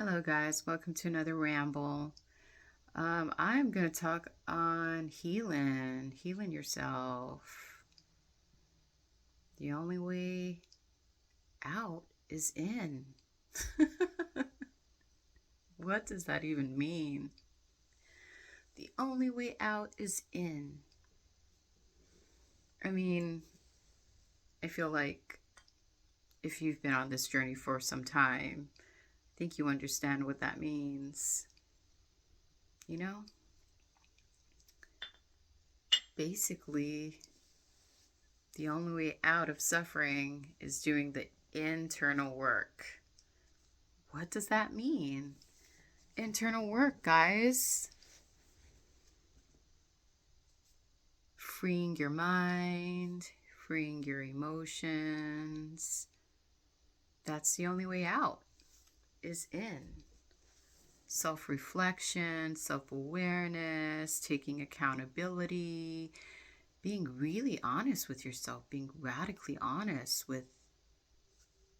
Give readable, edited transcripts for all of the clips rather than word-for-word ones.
Hello, guys. Welcome to another ramble. I'm going to talk on healing yourself. The only way out is in. What does that even mean? The only way out is in. I mean, I feel like if you've been on this journey for some time, I think you understand what that means. You know? Basically, the only way out of suffering is doing the internal work. What does that mean? Internal work, guys. Freeing your mind, freeing your emotions. That's the only way out, is in. Self-reflection, self-awareness, taking accountability, being really honest with yourself, being radically honest with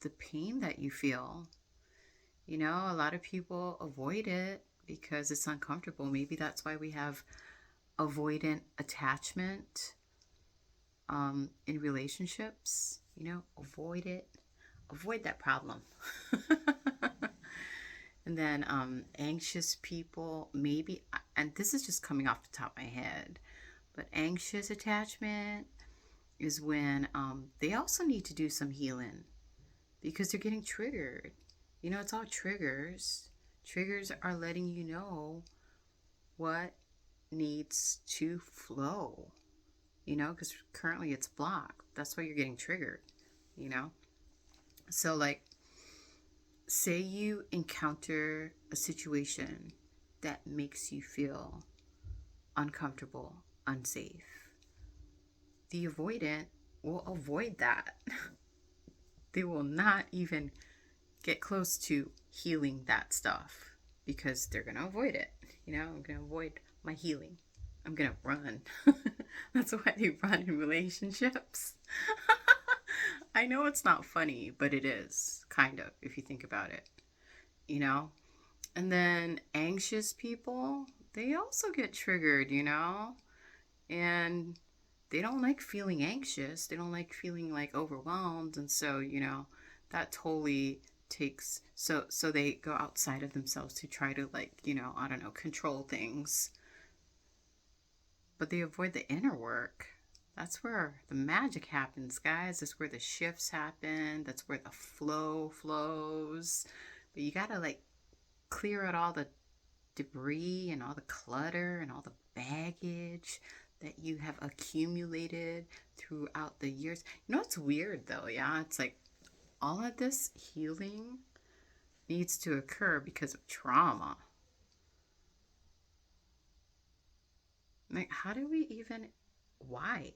the pain that you feel. You know, a lot of people avoid it because it's uncomfortable. Maybe that's why we have avoidant attachment in relationships. You know, avoid it, avoid that problem. And then anxious people, maybe, and this is just coming off the top of my head, but anxious attachment is when they also need to do some healing because they're getting triggered. You know, it's all triggers. Triggers are letting you know what needs to flow, you know, because currently it's blocked. That's why you're getting triggered, you know. So, like, say you encounter a situation that makes you feel uncomfortable, unsafe. The avoidant will avoid that. They will not even get close to healing that stuff because they're going to avoid it. You know, I'm going to avoid my healing. I'm going to run. That's why they run in relationships. I know it's not funny, but it is, kind of, if you think about it, you know? And then anxious people, they also get triggered, you know? And they don't like feeling anxious. They don't like feeling like overwhelmed. And so, you know, that totally takes so they go outside of themselves to try to, like, you know, I don't know, control things, but they avoid the inner work. That's where the magic happens, guys. That's where the shifts happen. That's where the flow flows. But you gotta, like, clear out all the debris and all the clutter and all the baggage that you have accumulated throughout the years. You know, it's weird though, yeah? It's like all of this healing needs to occur because of trauma. Like, how do we even, why?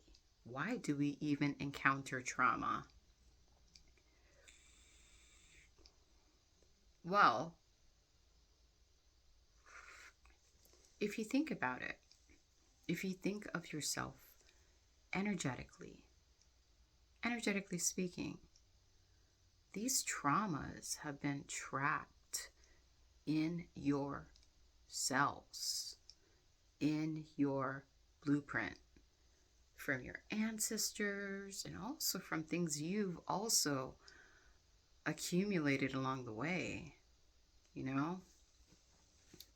Why do we even encounter trauma? Well, if you think about it, if you think of yourself energetically, energetically speaking, these traumas have been trapped in your cells, in your blueprint, from your ancestors and also from things you've also accumulated along the way, you know?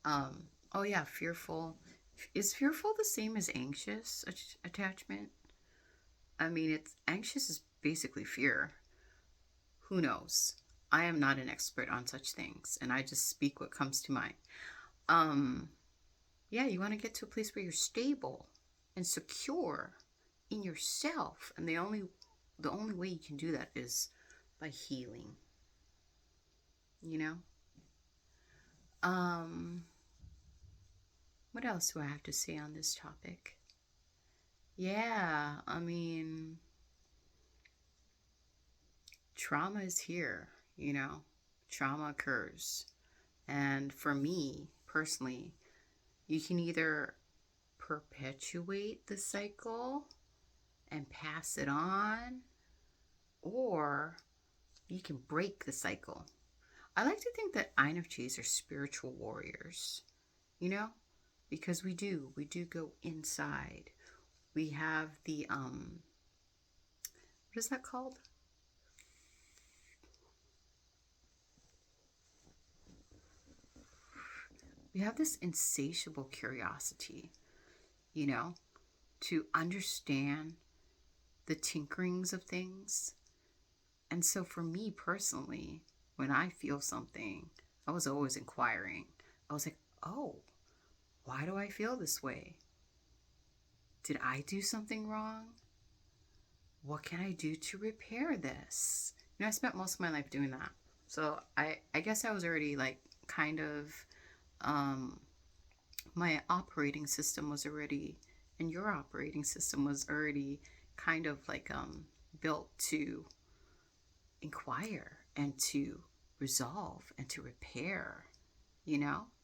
Oh yeah, fearful. Is fearful the same as anxious attachment? I mean, it's anxious is basically fear. Who knows? I am not an expert on such things, and I just speak what comes to mind. Um, yeah, you want to get to a place where you're stable and secure in yourself, and the only way you can do that is by healing. You know. Um, what else do I have to say on this topic? Yeah, I mean, trauma is here. You know, trauma occurs, and for me personally, you can either perpetuate the cycle and pass it on, or you can break the cycle. I like to think that INFJs are spiritual warriors, you know, because we do go inside. We have the what is that called? We have this insatiable curiosity, you know, to understand the tinkerings of things. And so for me personally, when I feel something, I was always inquiring. I was like, oh, why do I feel this way? Did I do something wrong? What can I do to repair this? I spent most of my life doing that. So I guess I was already like kind of, um, my operating system was already, and your operating system was already kind of like built to inquire and to resolve and to repair.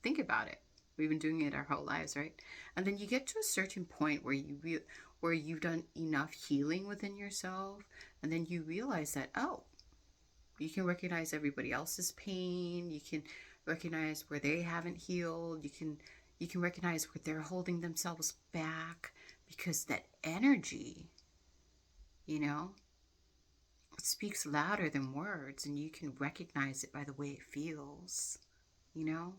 Think about it. We've been doing it our whole lives, right? And then you get to a certain point where where you've done enough healing within yourself, and then you realize that, oh, you can recognize everybody else's pain. You can recognize where they haven't healed. You can recognize where they're holding themselves back, because that energy, you know, it speaks louder than words, and you can recognize it by the way it feels, you know?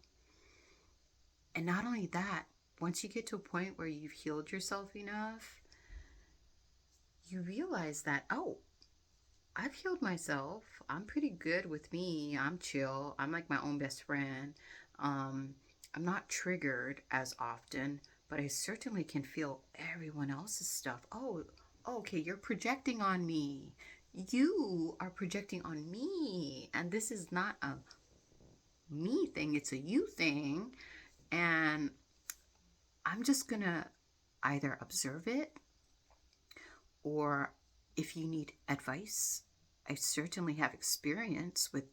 And not only that, once you get to a point where you've healed yourself enough, you realize that, oh, I've healed myself. I'm pretty good with me. I'm chill. I'm like my own best friend. Um, I'm not triggered as often, but I certainly can feel everyone else's stuff. Oh, okay, you're projecting on me. You are projecting on me. And this is not a me thing, it's a you thing. And I'm just going to either observe it, or if you need advice, I certainly have experience with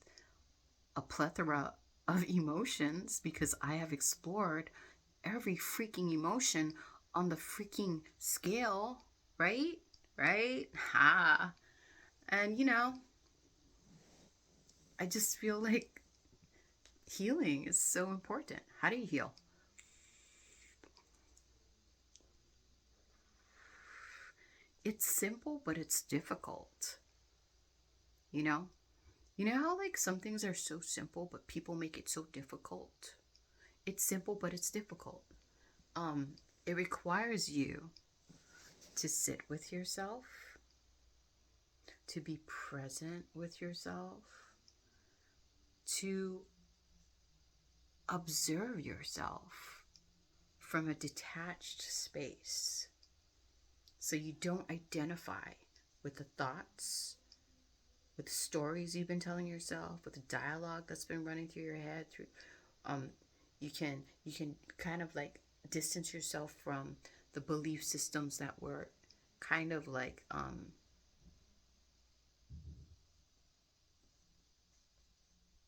a plethora of emotions, because I have explored every freaking emotion on the freaking scale, right? Right? Ha. And I just feel like healing is so important. How do you heal? It's simple, but it's difficult. You know? You know how like some things are so simple, but people make it so difficult? It's simple, but it's difficult. Um, it requires you to sit with yourself, to be present with yourself, to observe yourself from a detached space, so you don't identify with the thoughts, with the stories you've been telling yourself, with the dialogue that's been running through your head. Through um, you can kind of like distance yourself from the belief systems that were kind of like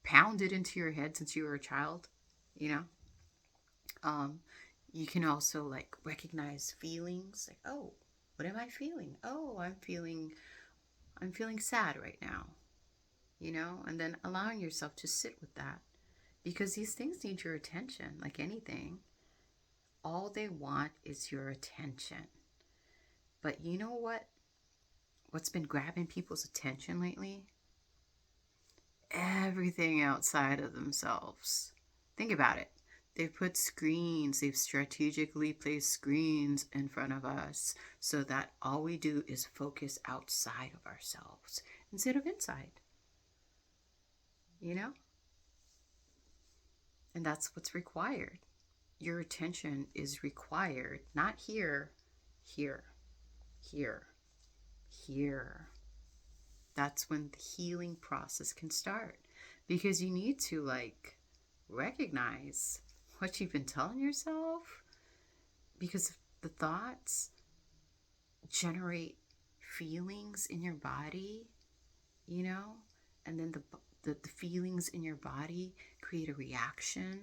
pounded into your head since you were a child. You know, um, you can also like recognize feelings, like, oh, what am I feeling? Oh, I'm feeling sad right now. And then allowing yourself to sit with that, because these things need your attention, like anything. All they want is your attention. But you know what's been grabbing people's attention lately? Everything outside of themselves. Think about it. They've strategically placed screens in front of us, so that all we do is focus outside of ourselves instead of inside, you know? And that's what's required. Your attention is required, not here, here, here, here. That's when the healing process can start, because you need to like recognize what you've been telling yourself, because the thoughts generate feelings in your body, you know, and then the feelings in your body create a reaction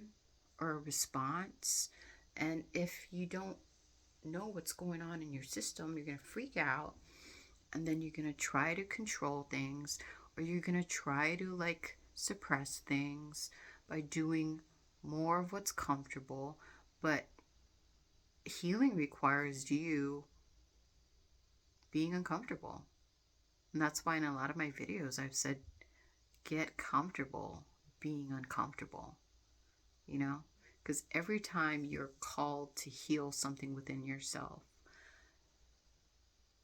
or a response. And if you don't know what's going on in your system, you're going to freak out, and then you're going to try to control things, or you're going to try to like suppress things, by doing more of what's comfortable. But healing requires you being uncomfortable. And that's why in a lot of my videos I've said, get comfortable being uncomfortable, you know? Because every time you're called to heal something within yourself,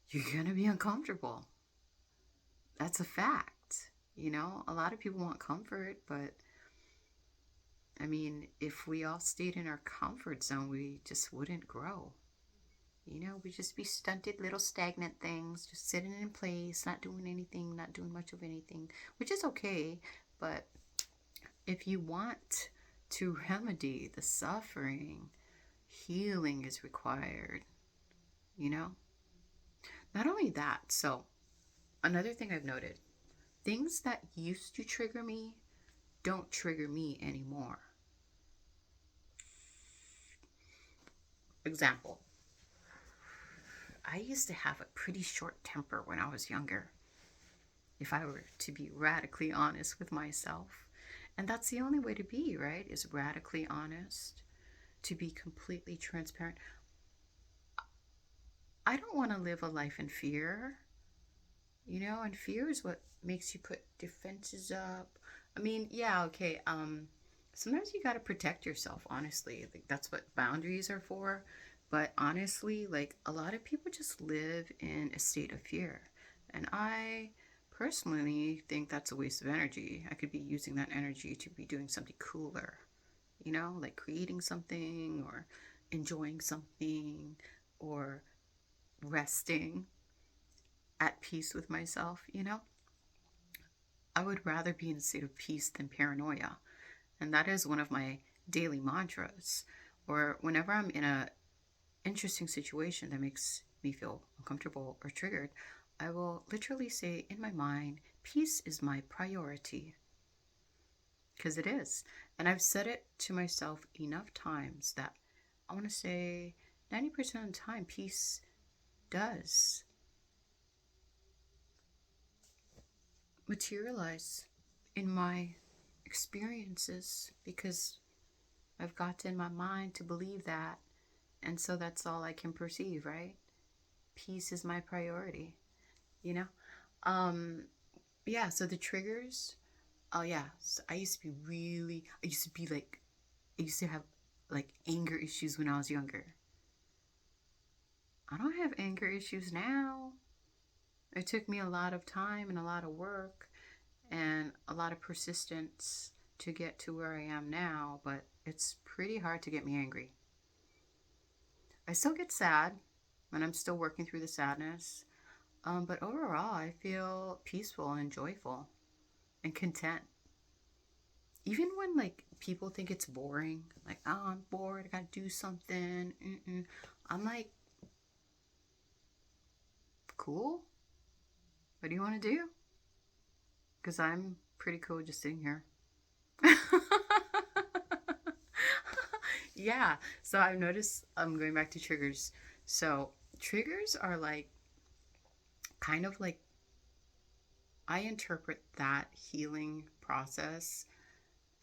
you're going to be uncomfortable. That's a fact. You know, a lot of people want comfort, but I mean, if we all stayed in our comfort zone, we just wouldn't grow. You know, we'd just be stunted little stagnant things, just sitting in place, not doing anything, not doing much of anything, which is okay. But if you want to remedy the suffering, healing is required, you know? Not only that, so another thing I've noted, things that used to trigger me don't trigger me anymore. Example, I used to have a pretty short temper when I was younger, if I were to be radically honest with myself. And that's the only way to be, right? Is radically honest, to be completely transparent. I don't want to live a life in fear, you know, and fear is what makes you put defenses up. I mean, yeah, okay, sometimes you got to protect yourself, honestly. Like that's what boundaries are for. But honestly, like a lot of people just live in a state of fear. And I personally think that's a waste of energy. I could be using that energy to be doing something cooler, you know, like creating something or enjoying something or resting at peace with myself, you know? I would rather be in a state of peace than paranoia. And that is one of my daily mantras. Or whenever I'm in a interesting situation that makes me feel uncomfortable or triggered, I will literally say in my mind, peace is my priority. Because it is. And I've said it to myself enough times that I want to say 90% of the time, peace does materialize in my experiences because I've got in my mind to believe that. And so that's all I can perceive, right? Peace is my priority, you know? Um, yeah, so the triggers, oh yeah, so I used to be like, I used to have like anger issues when I was younger. I don't have anger issues now. It took me a lot of time and a lot of work and a lot of persistence to get to where I am now, but it's pretty hard to get me angry. I still get sad when I'm still working through the sadness, but overall, I feel peaceful and joyful and content. Even when like people think it's boring, like oh I'm bored, I gotta do something. Mm-mm. I'm like, cool. What do you want to do? Because I'm pretty cool just sitting here. Yeah. So I've noticed. I'm going back to triggers. So triggers are like kind of like I interpret that healing process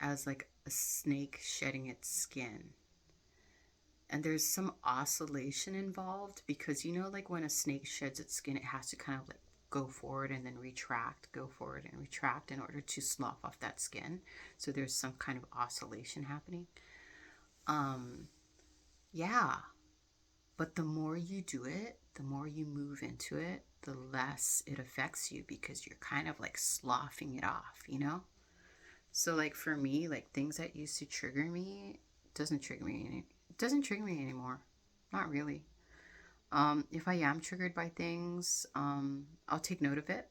as like a snake shedding its skin. And there's some oscillation involved because you know, like when a snake sheds its skin, it has to kind of like go forward and then retract, go forward and retract in order to slough off that skin. So there's some kind of oscillation happening. Um, yeah. But the more you do it, the more you move into it, the less it affects you because you're kind of like sloughing it off, you know? So like for me, like things that used to trigger me doesn't trigger me anymore. Not really. If I am triggered by things, I'll take note of it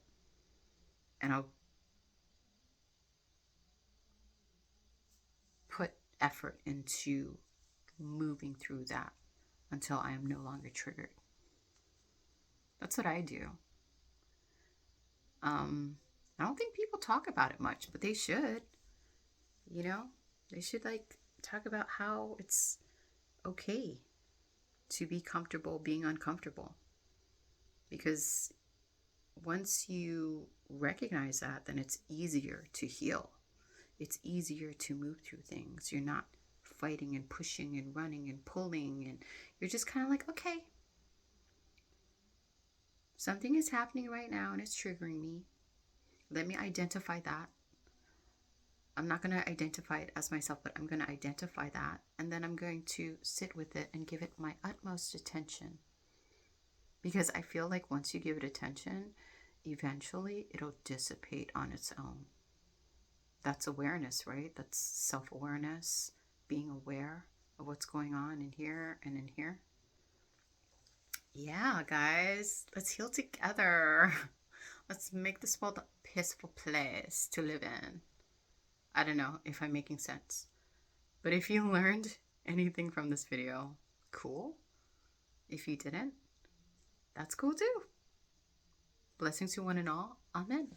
and I'll put effort into moving through that until I am no longer triggered. That's what I do. Um, I don't think people talk about it much, but they should. You know, they should like talk about how it's okay to be comfortable being uncomfortable because once you recognize that, then it's easier to heal. it's easier to move through things. You're not fighting and pushing and running and pulling, and you're just kind of like, okay, something is happening right now and it's triggering me. Let me identify that. I'm not going to identify it as myself, but I'm going to identify that. And then I'm going to sit with it and give it my utmost attention. Because I feel like once you give it attention, eventually it'll dissipate on its own. That's awareness, right? That's self-awareness, being aware of what's going on in here and in here. Yeah, guys, let's heal together. Let's make this world a peaceful place to live in. I don't know if I'm making sense. But if you learned anything from this video, cool. If you didn't, that's cool too. Blessings to one and all. Amen.